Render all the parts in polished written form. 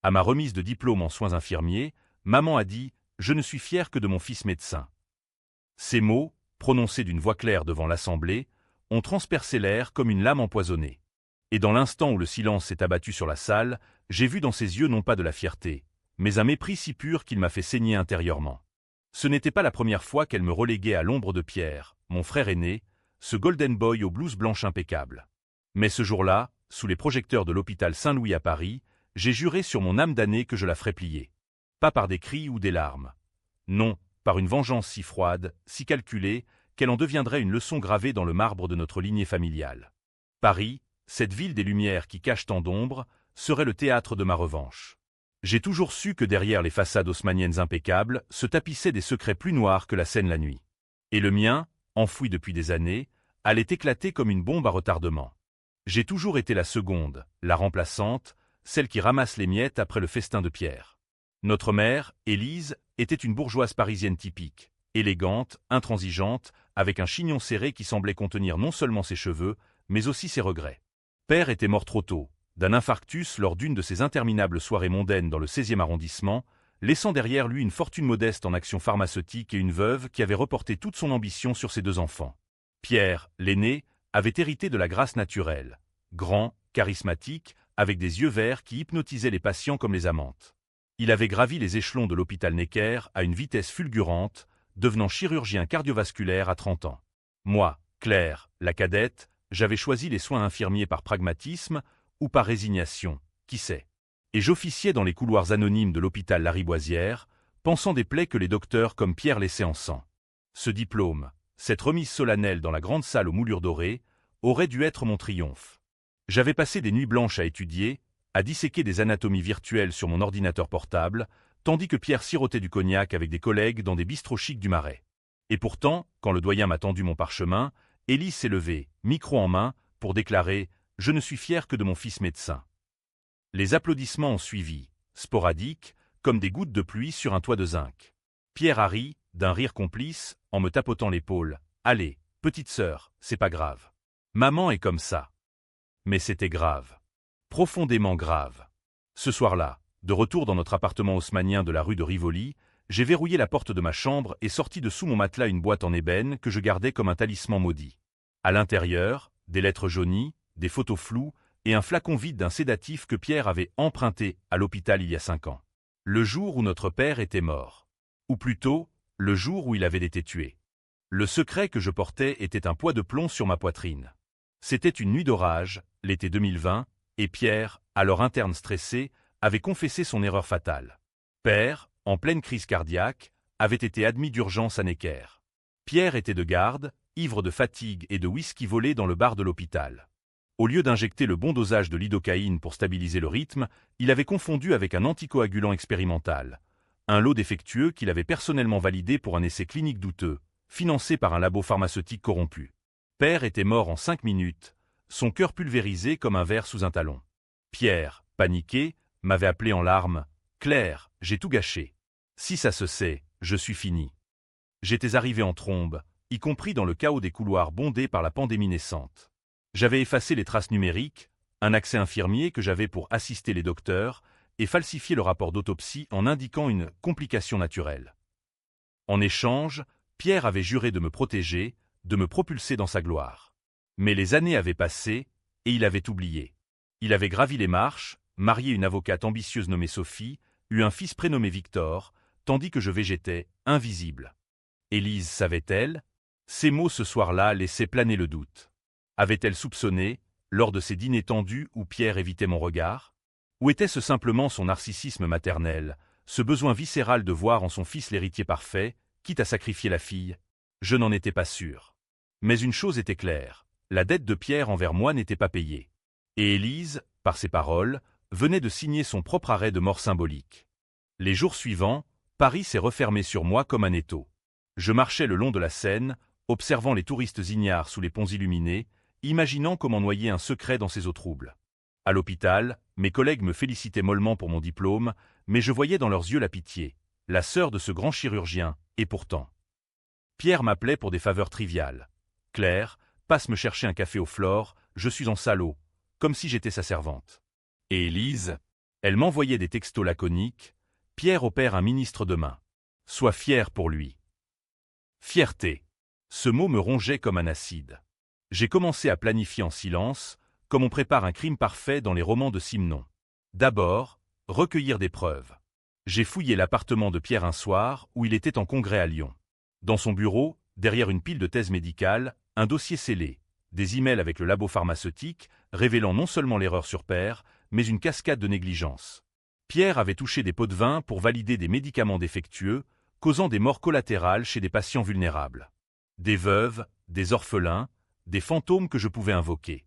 À ma remise de diplôme en soins infirmiers, maman a dit « Je ne suis fière que de mon fils médecin ». Ces mots, prononcés d'une voix claire devant l'assemblée, ont transpercé l'air comme une lame empoisonnée. Et dans l'instant où le silence s'est abattu sur la salle, j'ai vu dans ses yeux non pas de la fierté, mais un mépris si pur qu'il m'a fait saigner intérieurement. Ce n'était pas la première fois qu'elle me reléguait à l'ombre de Pierre, mon frère aîné, ce golden boy aux blouses blanches impeccables. Mais ce jour-là, sous les projecteurs de l'hôpital Saint-Louis à Paris, j'ai juré sur mon âme damnée que je la ferais plier. Pas par des cris ou des larmes. Non, par une vengeance si froide, si calculée, qu'elle en deviendrait une leçon gravée dans le marbre de notre lignée familiale. Paris, cette ville des Lumières qui cache tant d'ombre, serait le théâtre de ma revanche. J'ai toujours su que derrière les façades haussmanniennes impeccables se tapissaient des secrets plus noirs que la Seine la nuit. Et le mien, enfoui depuis des années, allait éclater comme une bombe à retardement. J'ai toujours été la seconde, la remplaçante, celle qui ramasse les miettes après le festin de Pierre. Notre mère, Élise, était une bourgeoise parisienne typique, élégante, intransigeante, avec un chignon serré qui semblait contenir non seulement ses cheveux, mais aussi ses regrets. Père était mort trop tôt, d'un infarctus lors d'une de ses interminables soirées mondaines dans le 16e arrondissement, laissant derrière lui une fortune modeste en actions pharmaceutiques et une veuve qui avait reporté toute son ambition sur ses 2 enfants. Pierre, l'aîné, avait hérité de la grâce naturelle, grand, charismatique, avec des yeux verts qui hypnotisaient les patients comme les amantes. Il avait gravi les échelons de l'hôpital Necker à une vitesse fulgurante, devenant chirurgien cardiovasculaire à 30 ans. Moi, Claire, la cadette, j'avais choisi les soins infirmiers par pragmatisme ou par résignation, qui sait. Et j'officiais dans les couloirs anonymes de l'hôpital Lariboisière, pansant des plaies que les docteurs comme Pierre laissaient en sang. Ce diplôme, cette remise solennelle dans la grande salle aux moulures dorées, aurait dû être mon triomphe. J'avais passé des nuits blanches à étudier, à disséquer des anatomies virtuelles sur mon ordinateur portable, tandis que Pierre sirotait du cognac avec des collègues dans des bistrots chics du Marais. Et pourtant, quand le doyen m'a tendu mon parchemin, Élise s'est levée, micro en main, pour déclarer « Je ne suis fier que de mon fils médecin ». Les applaudissements ont suivi, sporadiques, comme des gouttes de pluie sur un toit de zinc. Pierre a ri, d'un rire complice, en me tapotant l'épaule. « Allez, petite sœur, c'est pas grave. Maman est comme ça. » Mais c'était grave. Profondément grave. Ce soir-là, de retour dans notre appartement haussmannien de la rue de Rivoli, j'ai verrouillé la porte de ma chambre et sorti de sous mon matelas une boîte en ébène que je gardais comme un talisman maudit. À l'intérieur, des lettres jaunies, des photos floues et un flacon vide d'un sédatif que Pierre avait emprunté à l'hôpital il y a 5 ans. Le jour où notre père était mort. Ou plutôt, le jour où il avait été tué. Le secret que je portais était un poids de plomb sur ma poitrine. C'était une nuit d'orage, l'été 2020, et Pierre, alors interne stressé, avait confessé son erreur fatale. Père, en pleine crise cardiaque, avait été admis d'urgence à Necker. Pierre était de garde, ivre de fatigue et de whisky volé dans le bar de l'hôpital. Au lieu d'injecter le bon dosage de lidocaïne pour stabiliser le rythme, il avait confondu avec un anticoagulant expérimental. Un lot défectueux qu'il avait personnellement validé pour un essai clinique douteux, financé par un labo pharmaceutique corrompu. Père était mort en 5 minutes, son cœur pulvérisé comme un verre sous un talon. Pierre, paniqué, m'avait appelé en larmes « Claire, j'ai tout gâché. Si ça se sait, je suis fini. » J'étais arrivé en trombe, y compris dans le chaos des couloirs bondés par la pandémie naissante. J'avais effacé les traces numériques, un accès infirmier que j'avais pour assister les docteurs, et falsifié le rapport d'autopsie en indiquant une complication naturelle. En échange, Pierre avait juré de me protéger, de me propulser dans sa gloire. Mais les années avaient passé, et il avait oublié. Il avait gravi les marches, marié une avocate ambitieuse nommée Sophie, eu un fils prénommé Victor, tandis que je végétais, invisible. Élise savait-elle? Ces mots ce soir-là laissaient planer le doute. Avait-elle soupçonné, lors de ces dîners tendus où Pierre évitait mon regard? Ou était-ce simplement son narcissisme maternel, ce besoin viscéral de voir en son fils l'héritier parfait, quitte à sacrifier la fille? Je n'en étais pas sûr. Mais une chose était claire, la dette de Pierre envers moi n'était pas payée. Et Élise, par ses paroles, venait de signer son propre arrêt de mort symbolique. Les jours suivants, Paris s'est refermé sur moi comme un étau. Je marchais le long de la Seine, observant les touristes ignares sous les ponts illuminés, imaginant comment noyer un secret dans ces eaux troubles. À l'hôpital, mes collègues me félicitaient mollement pour mon diplôme, mais je voyais dans leurs yeux la pitié, la sœur de ce grand chirurgien, et pourtant. Pierre m'appelait pour des faveurs triviales. « Claire, passe me chercher un café au Flore, je suis en salaud, comme si j'étais sa servante. » Et Élise, Elle m'envoyait des textos laconiques. Pierre opère un ministre demain. Sois fier pour lui. Fierté. Ce mot me rongeait comme un acide. J'ai commencé à planifier en silence, comme on prépare un crime parfait dans les romans de Simenon. D'abord, recueillir des preuves. J'ai fouillé l'appartement de Pierre un soir où il était en congrès à Lyon. Dans son bureau, derrière une pile de thèses médicales, un dossier scellé, des emails avec le labo pharmaceutique révélant non seulement l'erreur sur pair, mais une cascade de négligence. Pierre avait touché des pots de vin pour valider des médicaments défectueux, causant des morts collatérales chez des patients vulnérables. Des veuves, des orphelins, des fantômes que je pouvais invoquer.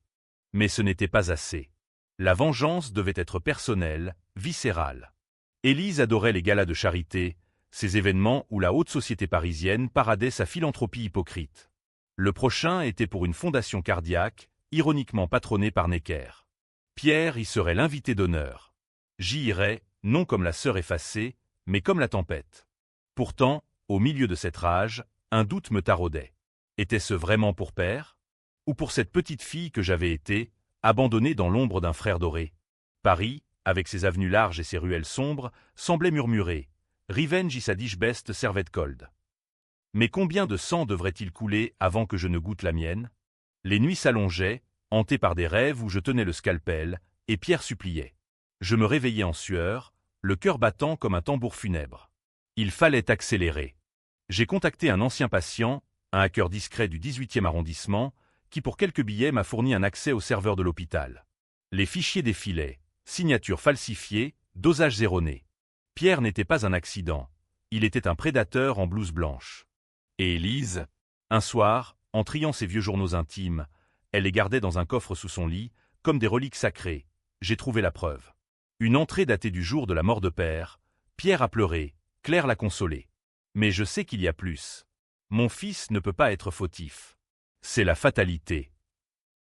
Mais ce n'était pas assez. La vengeance devait être personnelle, viscérale. Élise adorait les galas de charité, ces événements où la haute société parisienne paradait sa philanthropie hypocrite. Le prochain était pour une fondation cardiaque, ironiquement patronnée par Necker. Pierre y serait l'invité d'honneur. J'y irais, non comme la sœur effacée, mais comme la tempête. Pourtant, au milieu de cette rage, un doute me taraudait. Était-ce vraiment pour Père? Ou pour cette petite fille que j'avais été, abandonnée dans l'ombre d'un frère doré? Paris, avec ses avenues larges et ses ruelles sombres, semblait murmurer « Revenge is a dish best served cold ». Mais combien de sang devrait-il couler avant que je ne goûte la mienne? Les nuits s'allongeaient, hantées par des rêves où je tenais le scalpel, et Pierre suppliait. Je me réveillais en sueur, le cœur battant comme un tambour funèbre. Il fallait accélérer. J'ai contacté un ancien patient, un hacker discret du 18e arrondissement, qui pour quelques billets m'a fourni un accès au serveur de l'hôpital. Les fichiers défilaient, signatures falsifiées, dosages erronés. Pierre n'était pas un accident, il était un prédateur en blouse blanche. Et Élise? Un soir, en triant ses vieux journaux intimes, elle les gardait dans un coffre sous son lit, comme des reliques sacrées. J'ai trouvé la preuve. Une entrée datée du jour de la mort de Père. Pierre a pleuré, Claire l'a consolé. Mais je sais qu'il y a plus. Mon fils ne peut pas être fautif. C'est la fatalité.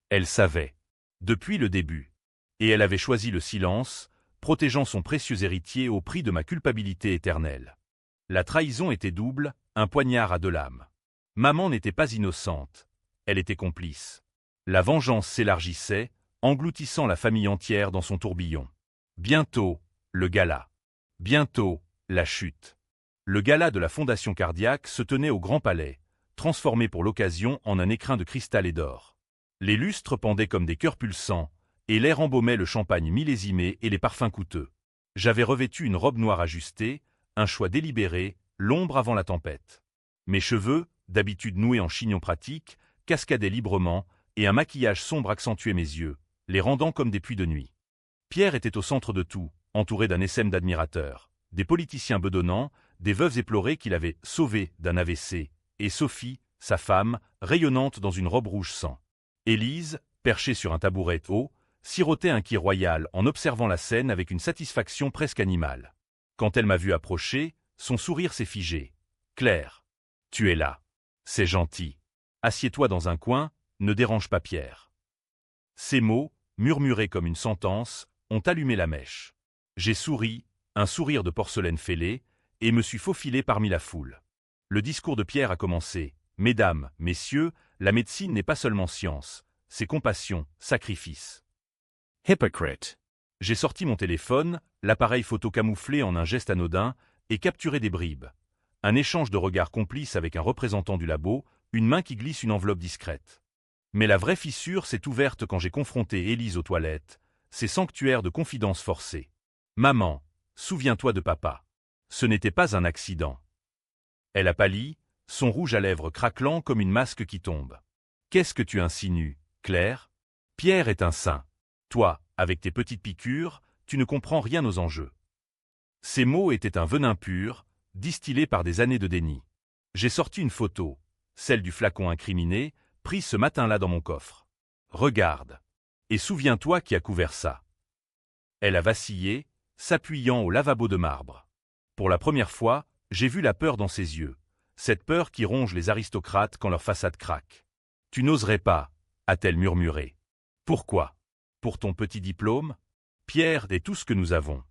Elle savait. Depuis le début. Et elle avait choisi le silence, protégeant son précieux héritier au prix de ma culpabilité éternelle. La trahison était double, un poignard à deux lames. Maman n'était pas innocente. Elle était complice. La vengeance s'élargissait, engloutissant la famille entière dans son tourbillon. Bientôt, le gala. Bientôt, la chute. Le gala de la Fondation Cardiaque se tenait au Grand Palais, transformé pour l'occasion en un écrin de cristal et d'or. Les lustres pendaient comme des cœurs pulsants, et l'air embaumait le champagne millésimé et les parfums coûteux. J'avais revêtu une robe noire ajustée, un choix délibéré, l'ombre avant la tempête. Mes cheveux, d'habitude noués en chignon pratique, cascadaient librement, et un maquillage sombre accentuait mes yeux, les rendant comme des puits de nuit. Pierre était au centre de tout, entouré d'un essaim d'admirateurs, des politiciens bedonnants, des veuves éplorées qu'il avait sauvées d'un AVC, et Sophie, sa femme, rayonnante dans une robe rouge sang. Élise, perchée sur un tabouret haut, sirotait un quai royal en observant la scène avec une satisfaction presque animale. Quand elle m'a vu approcher, son sourire s'est figé. « Claire, tu es là. C'est gentil. Assieds-toi dans un coin, ne dérange pas Pierre. » Ces mots, murmurés comme une sentence, ont allumé la mèche. J'ai souri, un sourire de porcelaine fêlée, et me suis faufilé parmi la foule. Le discours de Pierre a commencé. « Mesdames, messieurs, la médecine n'est pas seulement science, c'est compassion, sacrifice. » Hypocrite. J'ai sorti mon téléphone, l'appareil photo camouflé en un geste anodin, et capturé des bribes. Un échange de regards complice avec un représentant du labo, une main qui glisse une enveloppe discrète. Mais la vraie fissure s'est ouverte quand j'ai confronté Élise aux toilettes, ces sanctuaires de confidences forcées. « Maman, souviens-toi de papa. Ce n'était pas un accident. » Elle a pâli, son rouge à lèvres craquelant comme une masque qui tombe. « Qu'est-ce que tu insinues, Claire? Pierre est un saint. Toi, avec tes petites piqûres, tu ne comprends rien aux enjeux. » Ces mots étaient un venin pur, distillé par des années de déni. J'ai sorti une photo, celle du flacon incriminé, prise ce matin-là dans mon coffre. Regarde. Et souviens-toi qui a couvert ça. Elle a vacillé, s'appuyant au lavabo de marbre. Pour la première fois, j'ai vu la peur dans ses yeux, cette peur qui ronge les aristocrates quand leur façade craque. « Tu n'oserais pas », a-t-elle murmuré. « Pourquoi? Pour ton petit diplôme? Pierre est tout ce que nous avons. »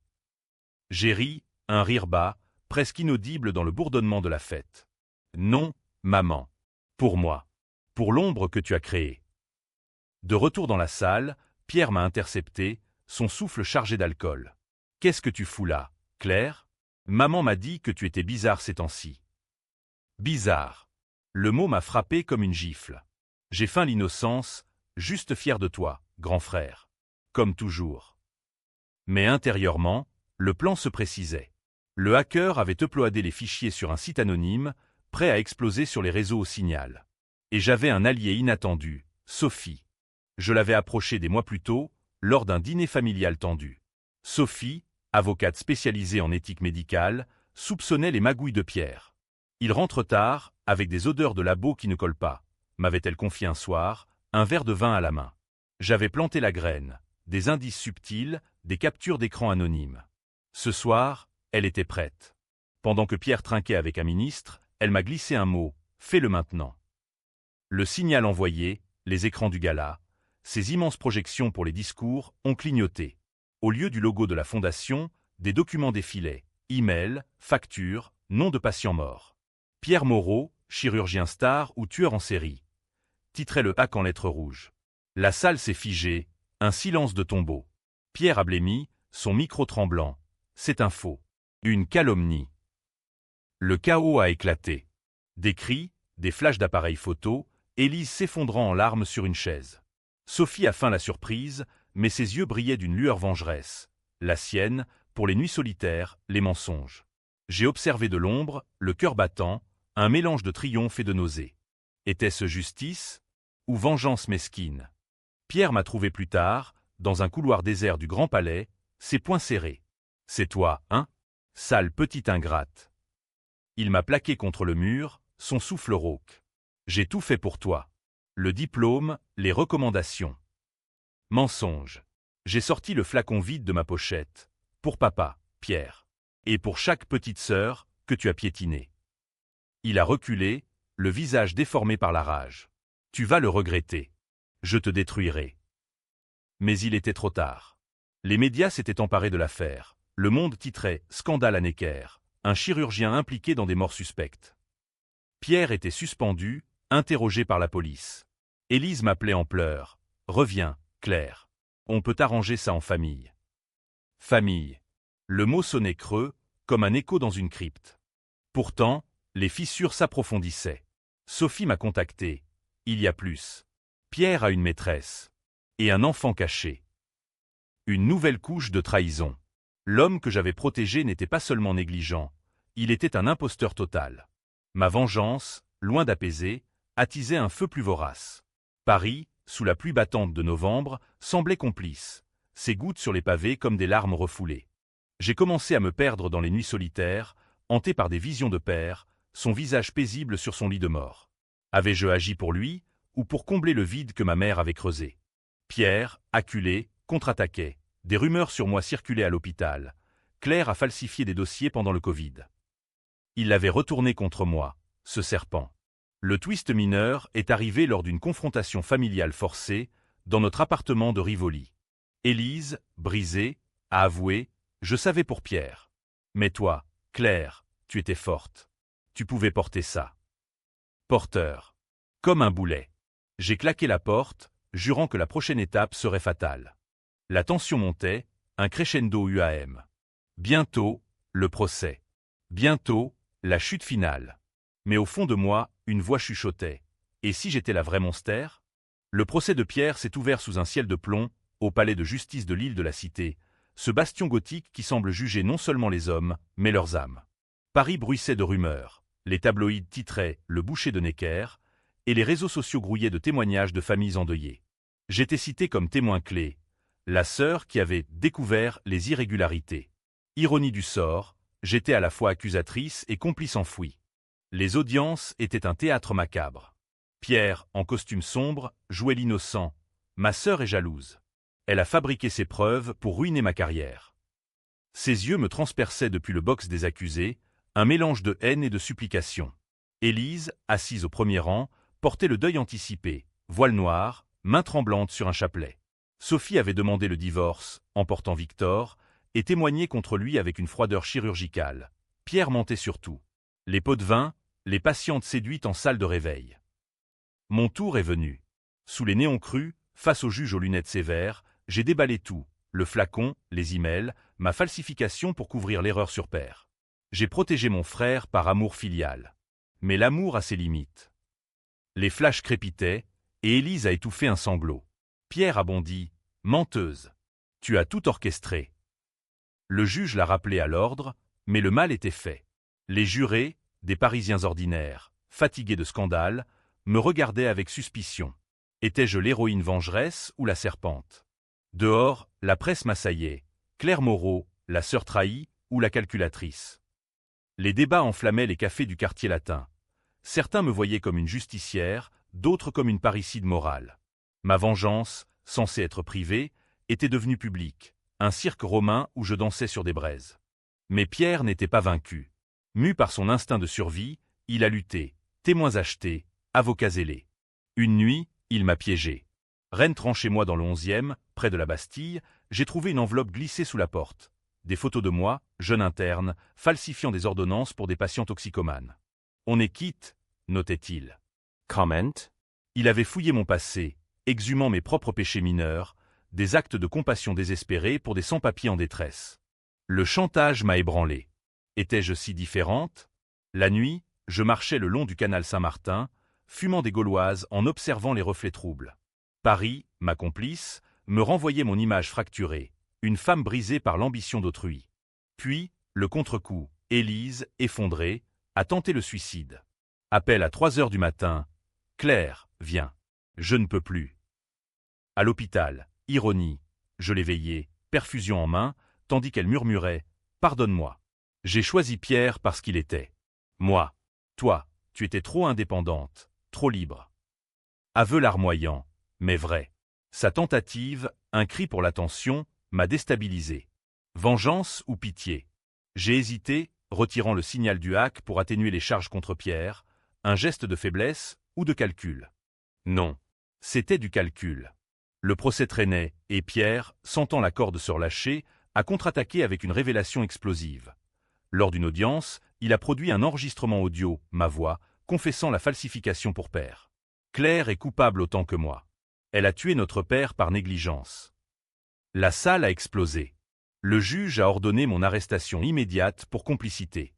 J'ai ri, un rire bas, presque inaudible dans le bourdonnement de la fête. « Non, maman. Pour moi. Pour l'ombre que tu as créée. » De retour dans la salle, Pierre m'a intercepté, son souffle chargé d'alcool. Qu'est-ce que tu fous là, Claire? Maman m'a dit que tu étais bizarre ces temps-ci. Bizarre. Le mot m'a frappé comme une gifle. J'ai feint l'innocence, juste fier de toi, grand frère. Comme toujours. Mais intérieurement, le plan se précisait. Le hacker avait uploadé les fichiers sur un site anonyme, prêt à exploser sur les réseaux au signal. Et j'avais un allié inattendu, Sophie. Je l'avais approchée des mois plus tôt, lors d'un dîner familial tendu. Sophie, avocate spécialisée en éthique médicale, soupçonnait les magouilles de Pierre. Il rentre tard, avec des odeurs de labo qui ne collent pas, m'avait-elle confié un soir, un verre de vin à la main. J'avais planté la graine, des indices subtils, des captures d'écran anonymes. Ce soir, elle était prête. Pendant que Pierre trinquait avec un ministre, elle m'a glissé un mot, fais-le maintenant. Le signal envoyé, les écrans du gala, ces immenses projections pour les discours ont clignoté. Au lieu du logo de la fondation, des documents défilaient, emails, factures, noms de patients morts. Pierre Moreau, chirurgien star ou tueur en série. Titrait le hack en lettres rouges. La salle s'est figée, un silence de tombeau. Pierre a blêmi, son micro tremblant. C'est un faux. Une calomnie. Le chaos a éclaté. Des cris, des flashs d'appareils photo, Élise s'effondrant en larmes sur une chaise. Sophie a feint la surprise, mais ses yeux brillaient d'une lueur vengeresse. La sienne, pour les nuits solitaires, les mensonges. J'ai observé de l'ombre, le cœur battant, un mélange de triomphe et de nausée. Était-ce justice ou vengeance mesquine? Pierre m'a trouvé plus tard, dans un couloir désert du Grand Palais, ses poings serrés. C'est toi, hein? Sale petite ingrate. Il m'a plaqué contre le mur, son souffle rauque. J'ai tout fait pour toi. Le diplôme, les recommandations. Mensonge. J'ai sorti le flacon vide de ma pochette. Pour papa, Pierre. Et pour chaque petite sœur que tu as piétinée. Il a reculé, le visage déformé par la rage. Tu vas le regretter. Je te détruirai. Mais il était trop tard. Les médias s'étaient emparés de l'affaire. Le Monde titrait « Scandale à Necker », un chirurgien impliqué dans des morts suspectes. Pierre était suspendu, interrogé par la police. Élise m'appelait en pleurs. « Reviens, Claire. On peut arranger ça en famille. » Famille. Le mot sonnait creux, comme un écho dans une crypte. Pourtant, les fissures s'approfondissaient. Sophie m'a contacté. Il y a plus. Pierre a une maîtresse. Et un enfant caché. Une nouvelle couche de trahison. L'homme que j'avais protégé n'était pas seulement négligent, il était un imposteur total. Ma vengeance, loin d'apaiser, attisait un feu plus vorace. Paris, sous la pluie battante de novembre, semblait complice, ses gouttes sur les pavés comme des larmes refoulées. J'ai commencé à me perdre dans les nuits solitaires, hanté par des visions de père, son visage paisible sur son lit de mort. Avais-je agi pour lui, ou pour combler le vide que ma mère avait creusé? Pierre, acculé, contre-attaquait. Des rumeurs sur moi circulaient à l'hôpital. Claire a falsifié des dossiers pendant le Covid. Il l'avait retourné contre moi, ce serpent. Le twist mineur est arrivé lors d'une confrontation familiale forcée, dans notre appartement de Rivoli. Élise, brisée, a avoué « Je savais pour Pierre. Mais toi, Claire, tu étais forte. Tu pouvais porter ça. » Porteur. Comme un boulet. J'ai claqué la porte, jurant que la prochaine étape serait fatale. La tension montait, un crescendo UAM. Bientôt, le procès. Bientôt, la chute finale. Mais au fond de moi, une voix chuchotait. Et si j'étais la vraie monster? Le procès de Pierre s'est ouvert sous un ciel de plomb, au palais de justice de l'île de la Cité, ce bastion gothique qui semble juger non seulement les hommes, mais leurs âmes. Paris bruissait de rumeurs. Les tabloïds titraient « Le boucher de Necker » et les réseaux sociaux grouillaient de témoignages de familles endeuillées. J'étais cité comme témoin clé. La sœur qui avait découvert les irrégularités. Ironie du sort, j'étais à la fois accusatrice et complice enfoui. Les audiences étaient un théâtre macabre. Pierre, en costume sombre, jouait l'innocent. Ma sœur est jalouse. Elle a fabriqué ses preuves pour ruiner ma carrière. Ses yeux me transperçaient depuis le box des accusés, un mélange de haine et de supplication. Élise, assise au premier rang, portait le deuil anticipé, voile noir, main tremblante sur un chapelet. Sophie avait demandé le divorce, emportant Victor, et témoigné contre lui avec une froideur chirurgicale. Pierre mentait surtout. Les pots de vin, les patientes séduites en salle de réveil. Mon tour est venu. Sous les néons crus, face au juge aux lunettes sévères, j'ai déballé tout, le flacon, les emails, ma falsification pour couvrir l'erreur sur Père. J'ai protégé mon frère par amour filial. Mais l'amour a ses limites. Les flashs crépitaient, et Élise a étouffé un sanglot. Pierre a bondi. « Menteuse. Tu as tout orchestré. » Le juge l'a rappelé à l'ordre, mais le mal était fait. Les jurés, des Parisiens ordinaires, fatigués de scandales, me regardaient avec suspicion. Étais-je l'héroïne vengeresse ou la serpente? Dehors, la presse m'assaillait. Claire Moreau, la sœur trahie ou la calculatrice? Les débats enflammaient les cafés du quartier latin. Certains me voyaient comme une justicière, d'autres comme une parricide morale. Ma vengeance, censée être privée, était devenue publique, un cirque romain où je dansais sur des braises. Mais Pierre n'était pas vaincu. Mu par son instinct de survie, il a lutté, témoins achetés, avocats zélés. Une nuit, il m'a piégé. Rentrant chez moi dans le 11e, près de la Bastille, j'ai trouvé une enveloppe glissée sous la porte. Des photos de moi, jeune interne, falsifiant des ordonnances pour des patients toxicomanes. On est quitte, notait-il. Comment? Il avait fouillé mon passé, exhumant mes propres péchés mineurs, des actes de compassion désespérés pour des sans-papiers en détresse. Le chantage m'a ébranlé. Étais-je si différente? La nuit, je marchais le long du canal Saint-Martin, fumant des gauloises en observant les reflets troubles. Paris, ma complice, me renvoyait mon image fracturée, une femme brisée par l'ambition d'autrui. Puis, le contre-coup, Élise, effondrée, a tenté le suicide. Appel à 3 heures du matin. Claire, viens. Je ne peux plus. À l'hôpital, ironie, je l'éveillais, perfusion en main, tandis qu'elle murmurait « Pardonne-moi. J'ai choisi Pierre parce qu'il était. Moi. Toi, tu étais trop indépendante, trop libre. » Aveu larmoyant, mais vrai. Sa tentative, un cri pour l'attention, m'a déstabilisé. Vengeance ou pitié? J'ai hésité, retirant le signal du hack pour atténuer les charges contre Pierre, un geste de faiblesse ou de calcul. Non, c'était du calcul. Le procès traînait, et Pierre, sentant la corde se relâcher, a contre-attaqué avec une révélation explosive. Lors d'une audience, il a produit un enregistrement audio, ma voix, confessant la falsification pour Père. Claire est coupable autant que moi. Elle a tué notre père par négligence. La salle a explosé. Le juge a ordonné mon arrestation immédiate pour complicité.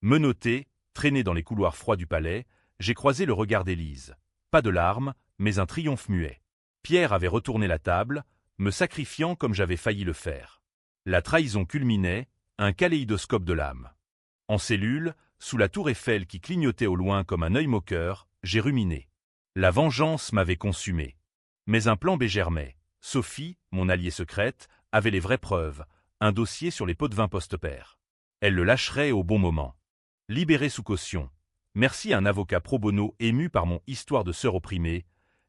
Menotté, traîné dans les couloirs froids du palais, j'ai croisé le regard d'Élise. Pas de larmes, mais un triomphe muet. Pierre avait retourné la table, me sacrifiant comme j'avais failli le faire. La trahison culminait, un kaléidoscope de l'âme. En cellule, sous la tour Eiffel qui clignotait au loin comme un œil moqueur, j'ai ruminé. La vengeance m'avait consumé. Mais un plan B germait. Sophie, mon alliée secrète, avait les vraies preuves, un dossier sur les pots de vin post-père. Elle le lâcherait au bon moment. Libéré sous caution. Merci à un avocat pro bono ému par mon histoire de sœur opprimée,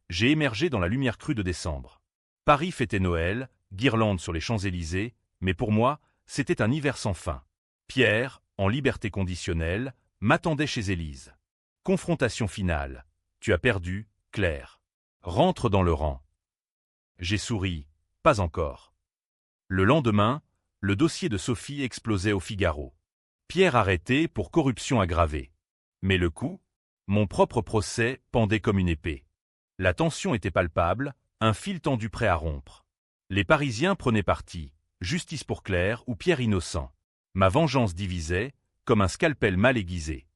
j'ai émergé dans la lumière crue de décembre. Paris fêtait Noël, guirlande sur les Champs-Élysées, mais pour moi, c'était un hiver sans fin. Pierre, en liberté conditionnelle, m'attendait chez Élise. Confrontation finale. Tu as perdu, Claire. Rentre dans le rang. J'ai souri. Pas encore. Le lendemain, le dossier de Sophie explosait au Figaro. Pierre arrêté pour corruption aggravée. Mais le coup? Mon propre procès pendait comme une épée. La tension était palpable, un fil tendu prêt à rompre. Les Parisiens prenaient parti, justice pour Claire ou Pierre innocent. Ma vengeance divisait, comme un scalpel mal aiguisé.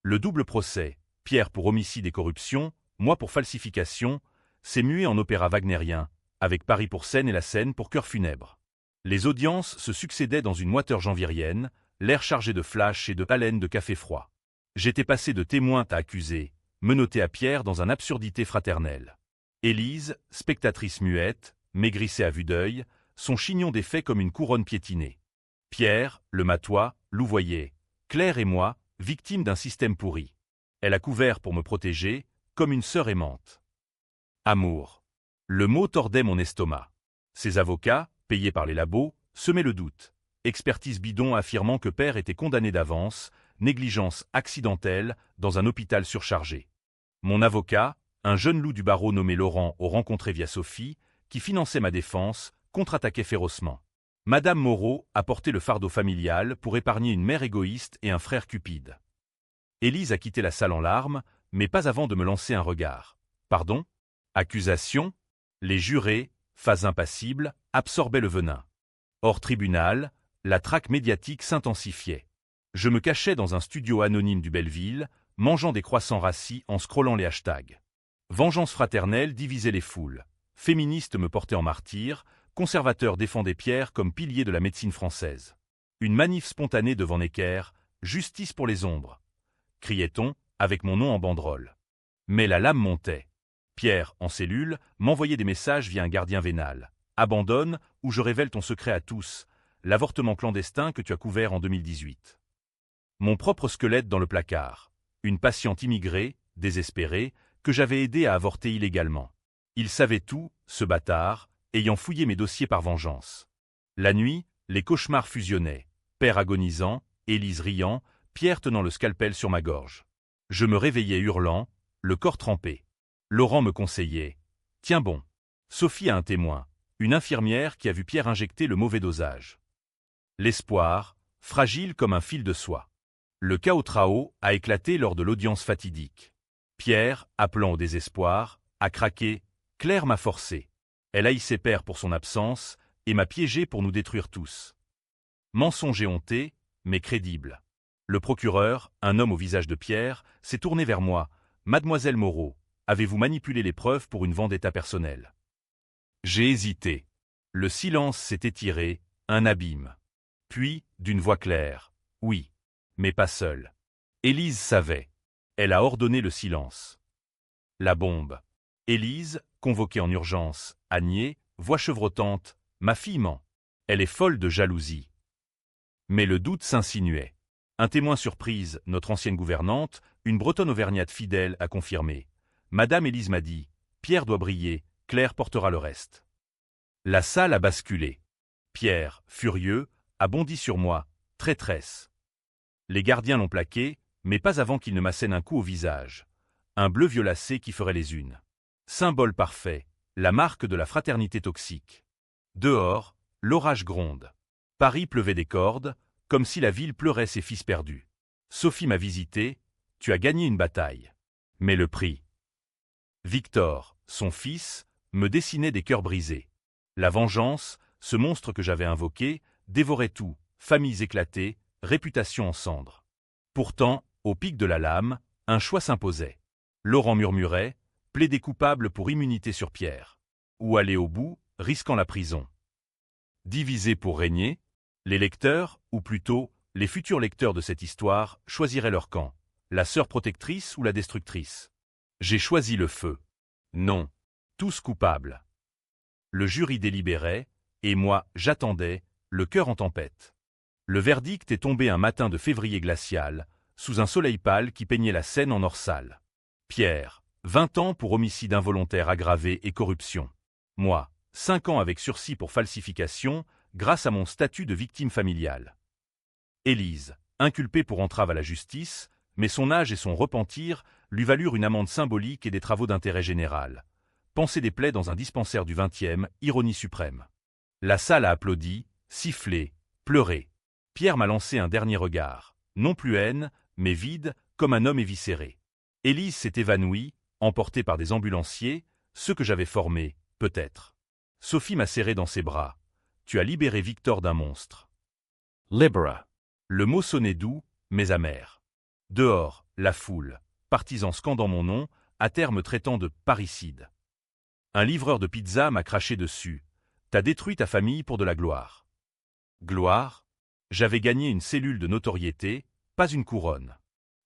Le double procès, Pierre pour homicide et corruption, moi pour falsification, s'est mué en opéra wagnérien, avec Paris pour scène et la scène pour cœur funèbre. Les audiences se succédaient dans une moiteur janvirienne, l'air chargé de flash et de haleine de café froid. J'étais passé de témoin à accusé, menotté à Pierre dans une absurdité fraternelle. Élise, spectatrice muette, maigrissait à vue d'œil, son chignon défait comme une couronne piétinée. Pierre, le matois, louvoyait. Claire et moi, victimes d'un système pourri. Elle a couvert pour me protéger, comme une sœur aimante. Amour. Le mot tordait mon estomac. Ses avocats, payés par les labos, semaient le doute. Expertise bidon affirmant que Père était condamné d'avance, négligence accidentelle dans un hôpital surchargé. Mon avocat, un jeune loup du barreau nommé Laurent au rencontré via Sophie, qui finançait ma défense, contre-attaquait férocement. Madame Moreau a porté le fardeau familial pour épargner une mère égoïste et un frère cupide. Élise a quitté la salle en larmes, mais pas avant de me lancer un regard. Pardon? Accusation? Les jurés, phase impassible, absorbaient le venin. Hors tribunal, la traque médiatique s'intensifiait. Je me cachais dans un studio anonyme du Belleville, mangeant des croissants rassis en scrollant les hashtags. Vengeance fraternelle divisait les foules. Féministes me portaient en martyr, conservateurs défendaient Pierre comme pilier de la médecine française. Une manif spontanée devant Necker, justice pour les ombres, criait-on, avec mon nom en banderole. Mais la lame montait. Pierre, en cellule, m'envoyait des messages via un gardien vénal. Abandonne, ou je révèle ton secret à tous, l'avortement clandestin que tu as couvert en 2018. Mon propre squelette dans le placard. Une patiente immigrée, désespérée, que j'avais aidée à avorter illégalement. Il savait tout, ce bâtard, ayant fouillé mes dossiers par vengeance. La nuit, les cauchemars fusionnaient. Père agonisant, Élise riant, Pierre tenant le scalpel sur ma gorge. Je me réveillais hurlant, le corps trempé. Laurent me conseillait. Tiens bon. Sophie a un témoin, une infirmière qui a vu Pierre injecter le mauvais dosage. L'espoir, fragile comme un fil de soie. Le chaos trao a éclaté lors de l'audience fatidique. Pierre, appelant au désespoir, a craqué. Claire m'a forcé. Elle haïssait Père pour son absence et m'a piégé pour nous détruire tous. Mensonge éhonté, mais crédible. Le procureur, un homme au visage de Pierre, s'est tourné vers moi. Mademoiselle Moreau, avez-vous manipulé les preuves pour une vendetta personnelle? J'ai hésité. Le silence s'est étiré, un abîme. Puis, d'une voix claire, oui, mais pas seule. Élise savait. Elle a ordonné le silence. La bombe. Élise, convoquée en urgence, a nié, voix chevrotante, ma fille ment. Elle est folle de jalousie. Mais le doute s'insinuait. Un témoin surprise, notre ancienne gouvernante, une bretonne auvergnate fidèle, a confirmé. Madame Élise m'a dit, Pierre doit briller, Claire portera le reste. La salle a basculé. Pierre, furieux, a bondi sur moi, traîtresse. Les gardiens l'ont plaqué, mais pas avant qu'il ne m'assène un coup au visage. Un bleu violacé qui ferait les unes. Symbole parfait, la marque de la fraternité toxique. Dehors, l'orage gronde. Paris pleuvait des cordes, comme si la ville pleurait ses fils perdus. Sophie m'a visité, tu as gagné une bataille. Mais le prix. Victor, son fils, me dessinait des cœurs brisés. La vengeance, ce monstre que j'avais invoqué, dévorait tout, familles éclatées, réputation en cendres. Pourtant, au pic de la lame, un choix s'imposait. Laurent murmurait, plaider coupable pour immunité sur Pierre. Ou aller au bout, risquant la prison. Diviser pour régner, les lecteurs, ou plutôt, les futurs lecteurs de cette histoire, choisiraient leur camp, la sœur protectrice ou la destructrice. J'ai choisi le feu. Non. Tous coupables. Le jury délibérait, et moi, j'attendais, le cœur en tempête. Le verdict est tombé un matin de février glacial, sous un soleil pâle qui peignait la Seine en orsale. Pierre, 20 ans pour homicide involontaire aggravé et corruption. Moi, 5 ans avec sursis pour falsification, grâce à mon statut de victime familiale. Élise, inculpée pour entrave à la justice, mais son âge et son repentir lui valurent une amende symbolique et des travaux d'intérêt général. Penser des plaies dans un dispensaire du 20e, ironie suprême. La salle a applaudi, sifflé, pleuré. Pierre m'a lancé un dernier regard, non plus haine, mais vide, comme un homme éviscéré. Élise s'est évanouie, emportée par des ambulanciers, ceux que j'avais formés, peut-être. Sophie m'a serré dans ses bras. Tu as libéré Victor d'un monstre. Libera. Le mot sonnait doux, mais amer. Dehors, la foule, partisans scandant mon nom, à terre me traitant de parricide. Un livreur de pizza m'a craché dessus. T'as détruit ta famille pour de la gloire. Gloire? J'avais gagné une cellule de notoriété, pas une couronne.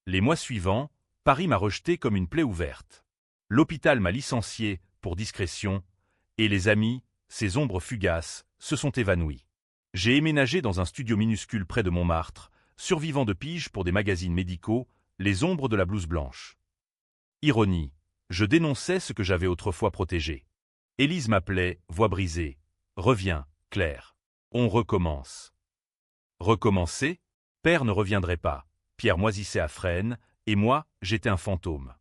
Les mois suivants, Paris m'a rejeté comme une plaie ouverte. L'hôpital m'a licencié, pour discrétion, et les amis, ces ombres fugaces, se sont évanouis. J'ai éménagé dans un studio minuscule près de Montmartre, survivant de pige pour des magazines médicaux, les ombres de la blouse blanche. Ironie, je dénonçais ce que j'avais autrefois protégé. Élise m'appelait, voix brisée. Reviens, Claire. On recommence. Recommencer? Père ne reviendrait pas. Pierre moisissait à Fresnes, et moi, j'étais un fantôme.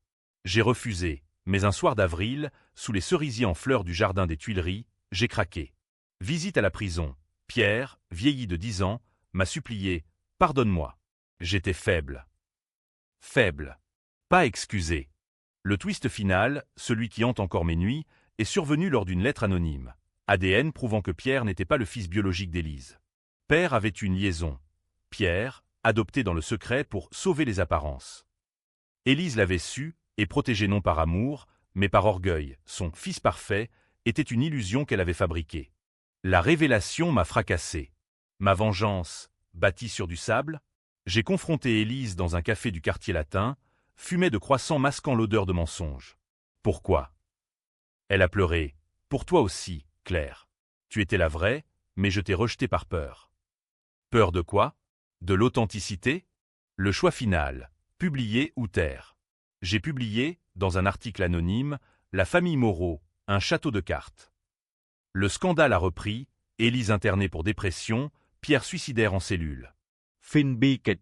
J'ai refusé, mais un soir d'avril, sous les cerisiers en fleurs du jardin des Tuileries, j'ai craqué. Visite à la prison. Pierre, vieilli de 10 ans, m'a supplié « Pardonne-moi ». J'étais faible. Faible. Pas excusé. Le twist final, celui qui hante encore mes nuits, est survenu lors d'une lettre anonyme. ADN prouvant que Pierre n'était pas le fils biologique d'Élise. père avait une liaison. Pierre, adopté dans le secret pour sauver les apparences. Élise l'avait su, et protégé non par amour, mais par orgueil. Son fils parfait était une illusion qu'elle avait fabriquée. La révélation m'a fracassé. Ma vengeance, bâtie sur du sable. J'ai confronté Élise dans un café du quartier latin, fumée de croissants masquant l'odeur de mensonges. Pourquoi? Elle a pleuré. Pour toi aussi, Claire. Tu étais la vraie, mais je t'ai rejetée par peur. Peur de quoi? De l'authenticité? Le choix final, publier ou taire. J'ai publié, dans un article anonyme, La famille Moreau, un château de cartes. Le scandale a repris, Élise internée pour dépression, Pierre suicidaire en cellule. Fin bi kịch.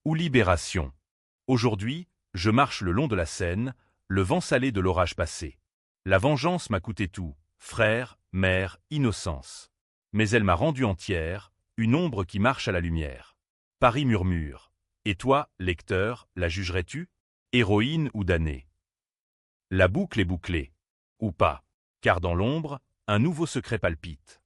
Ou libération. Aujourd'hui, je marche le long de la Seine, le vent salé de l'orage passé. La vengeance m'a coûté tout, frère, mère, innocence. Mais elle m'a rendu entière, une ombre qui marche à la lumière. Paris murmure. Et toi, lecteur, la jugerais-tu? Héroïne ou damnée? La boucle est bouclée. Ou pas, car dans l'ombre, un nouveau secret palpite.